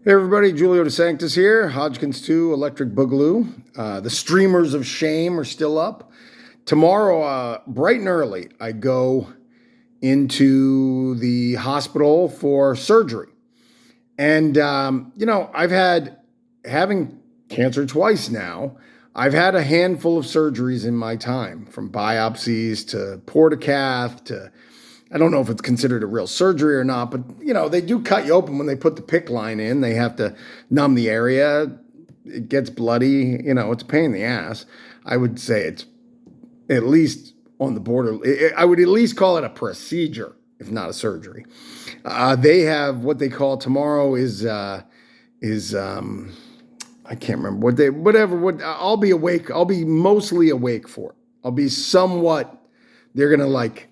Hey everybody, Julio DeSanctis here, Hodgkins 2, Electric Boogaloo. The streamers of shame are still up. Tomorrow, bright and early, I go into the hospital for surgery. And, having cancer twice now, I've had a handful of surgeries in my time, from biopsies to portacath to, I don't know if it's considered a real surgery or not, but they do cut you open when they put the PICC line in. They have to numb the area. It gets bloody. It's a pain in the ass. I would say it's at least on the border. I would at least call it a procedure, if not a surgery. They have what they call tomorrow is I can't remember I'll be awake. I'll be mostly awake for it. I'll be somewhat, they're going to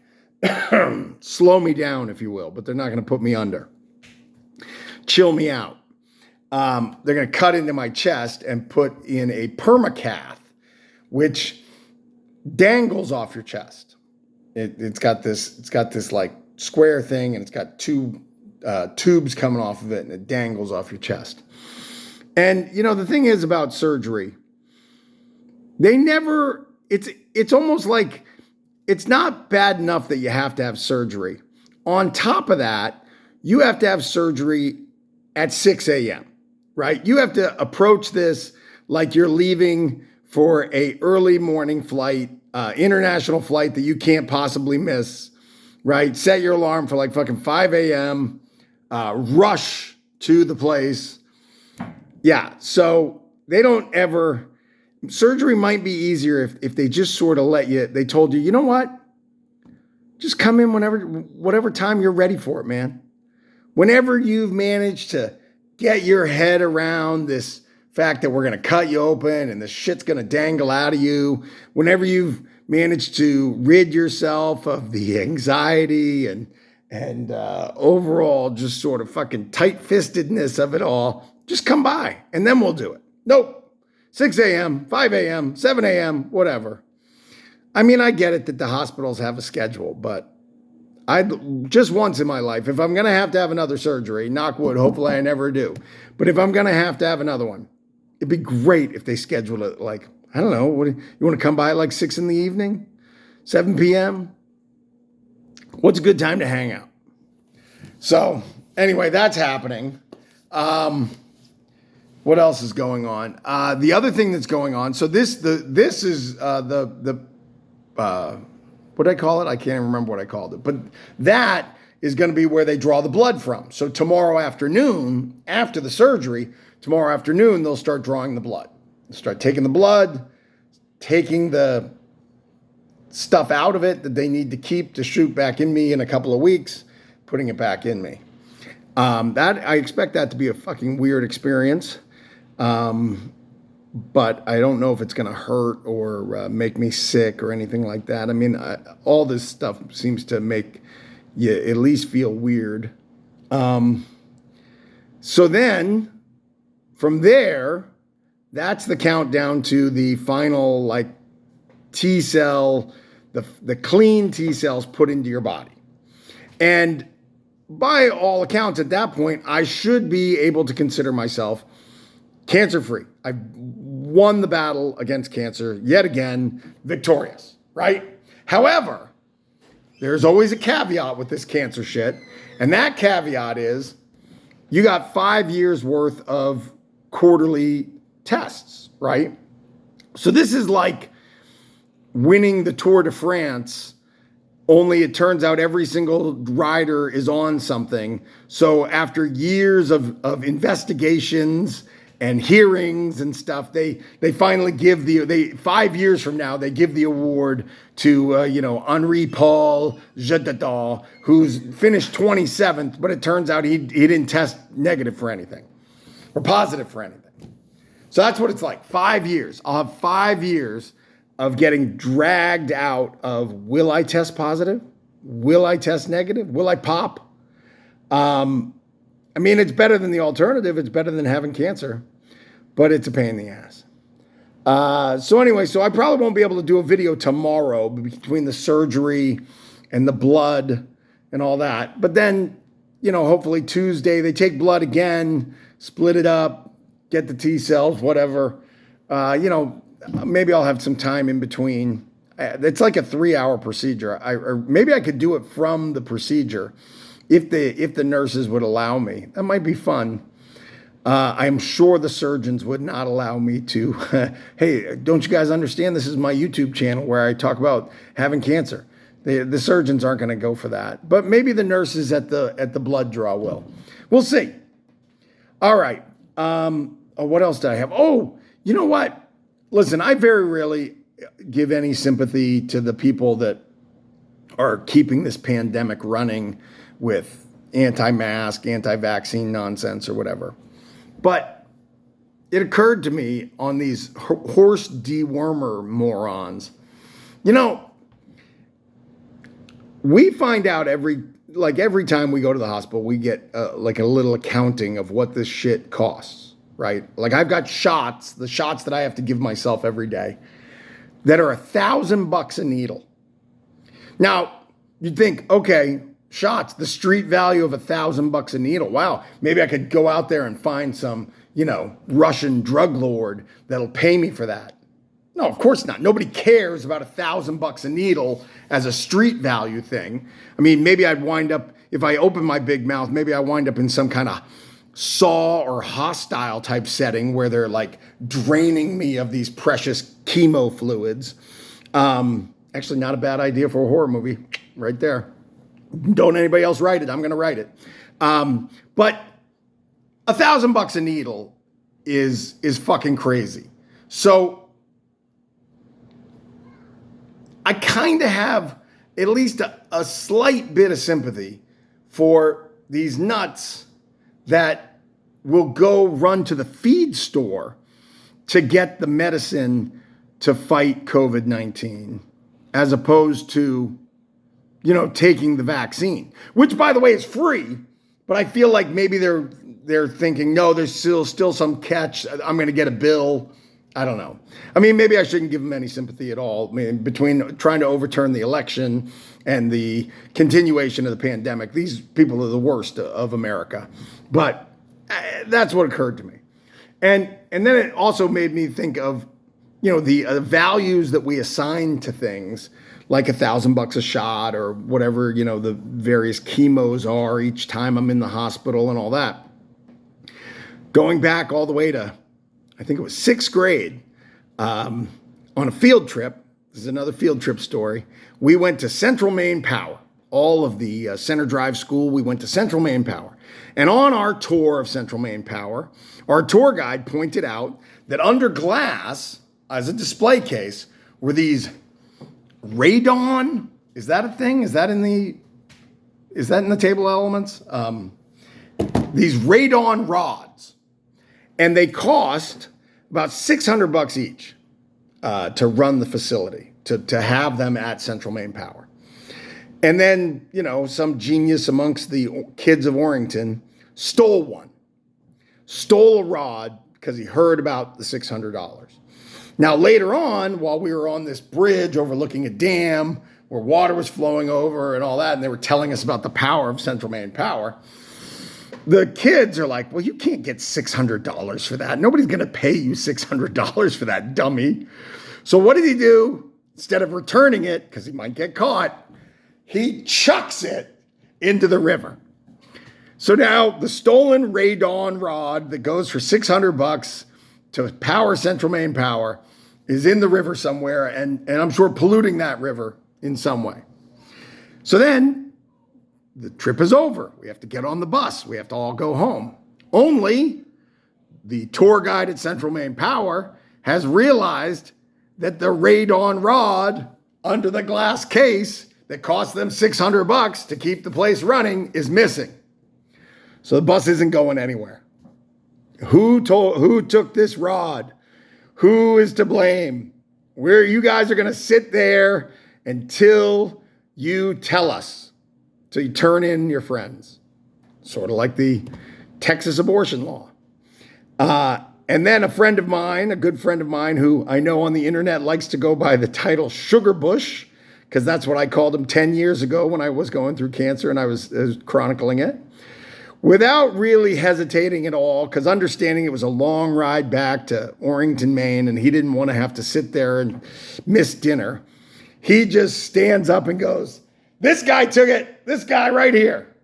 slow me down, if you will, but they're not going to put me under. Chill me out. They're going to cut into my chest and put in a permacath, which dangles off your chest. It's got this like square thing, and it's got two tubes coming off of it, and it dangles off your chest. And the thing is about surgery, it's almost like, it's not bad enough that you have to have surgery. On top of that, you have to have surgery at 6 a.m., right? You have to approach this like you're leaving for a early morning flight, international flight that you can't possibly miss, right? Set your alarm for fucking 5 a.m., rush to the place. Yeah, so they don't ever... Surgery might be easier if they just sort of they told you, you know what? Just come in whatever time you're ready for it, man. Whenever you've managed to get your head around this fact that we're going to cut you open and the shit's going to dangle out of you, whenever you've managed to rid yourself of the anxiety and overall just sort of fucking tight-fistedness of it all, just come by and then we'll do it. Nope. 6 a.m., 5 a.m., 7 a.m., whatever. I mean, I get it that the hospitals have a schedule, but just once in my life, if I'm going to have another surgery, knock wood, hopefully I never do. But if I'm going to have another one, it'd be great if they scheduled it I don't know, you want to come by at 6 in the evening, 7 p.m.? What's a good time to hang out? So anyway, that's happening. What else is going on? The other thing that's going on. So this is what did I call it? I can't even remember what I called it. But that is going to be where they draw the blood from. So tomorrow afternoon, after the surgery, they'll start drawing the blood. They'll start taking the blood, taking the stuff out of it that they need to keep to shoot back in me in a couple of weeks, putting it back in me. I expect that to be a fucking weird experience. But I don't know if it's going to hurt or make me sick or anything like that. I mean, all this stuff seems to make you at least feel weird. So then from there, that's the countdown to the final T cell, the clean T cells put into your body. And by all accounts at that point, I should be able to consider myself cancer-free. I've won the battle against cancer yet again, victorious, right? However, there's always a caveat with this cancer shit. And that caveat is you got 5 years worth of quarterly tests, right? So this is like winning the Tour de France, only it turns out every single rider is on something. So after years of investigations and hearings and stuff, they finally give 5 years from now, they give the award to, Henri Paul Jadadon, who's finished 27th, but it turns out he didn't test negative for anything or positive for anything. So that's what it's like. 5 years. I'll have 5 years of getting dragged out of, will I test positive? Will I test negative? Will I pop? I mean, it's better than the alternative. It's better than having cancer, but it's a pain in the ass. So anyway, I probably won't be able to do a video tomorrow between the surgery and the blood and all that. But then, hopefully Tuesday, they take blood again split it up, get the T cells, whatever. Maybe I'll have some time in between. It's like a 3-hour procedure. Or maybe I could do it from the procedure if the nurses would allow me. That might be fun. I'm sure the surgeons would not allow me to. Hey, don't you guys understand? This is my YouTube channel where I talk about having cancer. The surgeons aren't going to go for that, but maybe the nurses at the blood draw will. We'll see. All right. What else did I have? Oh, you know what? Listen, I very rarely give any sympathy to the people that are keeping this pandemic running with anti-mask, anti-vaccine nonsense or whatever. But it occurred to me on these horse dewormer morons. We find out every time we go to the hospital, we get like a little accounting of what this shit costs, right? Like I've got the shots that I have to give myself every day that are $1,000 a needle. Now, you'd think, okay, shots, the street value of $1,000 a needle. Wow, maybe I could go out there and find some, Russian drug lord that'll pay me for that. No, of course not. Nobody cares about $1,000 a needle as a street value thing. I mean, maybe I'd wind up, if I open my big mouth, maybe I wind up in some kind of Saw or Hostile type setting where they're like draining me of these precious chemo fluids. Actually, not a bad idea for a horror movie right there. Don't anybody else write it. I'm going to write it. But $1,000 a needle is fucking crazy. So I kind of have at least a slight bit of sympathy for these nuts that will go run to the feed store to get the medicine to fight COVID-19 as opposed to, taking the vaccine, which by the way is free, but I feel like maybe they're thinking, no, there's still some catch. I'm going to get a bill. I don't know. I mean, maybe I shouldn't give them any sympathy at all. I mean, between trying to overturn the election and the continuation of the pandemic, these people are the worst of America. But that's what occurred to me. And then it also made me think of, the values that we assign to things like $1,000 a shot or whatever, the various chemos are each time I'm in the hospital and all that. Going back all the way to, I think it was 6th grade, on a field trip. This is another field trip story. We went to Central Maine Power. All of the Center Drive School, we went to Central Maine Power. And on our tour of Central Maine Power, our tour guide pointed out that under glass, as a display case, were these radon. Is that a thing? Is that in the table of elements? These radon rods. And they cost about $600 each to run the facility, to have them at Central Maine Power. And then, some genius amongst the kids of Orrington stole a rod because he heard about the $600. Now, later on, while we were on this bridge overlooking a dam where water was flowing over and all that, and they were telling us about the power of Central Maine Power, the kids are like, well, you can't get $600 for that. Nobody's going to pay you $600 for that, dummy. So what did he do? Instead of returning it, because he might get caught, he chucks it into the river. So now the stolen radon rod that goes for $600 to power Central Maine Power is in the river somewhere, and I'm sure polluting that river in some way. So then the trip is over. We have to get on the bus. We have to all go home. Only the tour guide at Central Maine Power has realized that the radon rod under the glass case that cost them $600 to keep the place running is missing. So the bus isn't going anywhere. Who took this rod? Who is to blame? You guys are going to sit there until you tell us. So you turn in your friends. Sort of like the Texas abortion law. And then a friend of mine, a good friend of mine who I know on the internet likes to go by the title Sugar Bush, because that's what I called him 10 years ago when I was going through cancer and I was chronicling it. without really hesitating at all, because understanding it was a long ride back to Orrington, Maine, and he didn't want to have to sit there and miss dinner, he just stands up and goes, "This guy took it, this guy right here."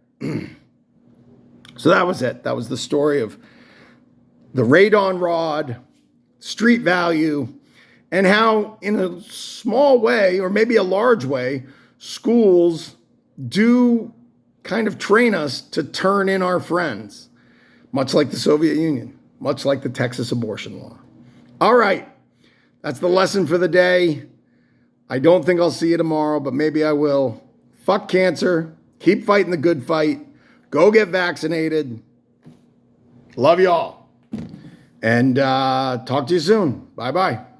So that was it. That was the story of the radon rod, street value, and how in a small way, or maybe a large way, schools do kind of train us to turn in our friends, much like the Soviet Union, much like the Texas abortion law. All right, that's the lesson for the day. I don't think I'll see you tomorrow, but maybe I will. Fuck cancer. Keep fighting the good fight. Go get vaccinated. Love y'all. And talk to you soon. Bye-bye.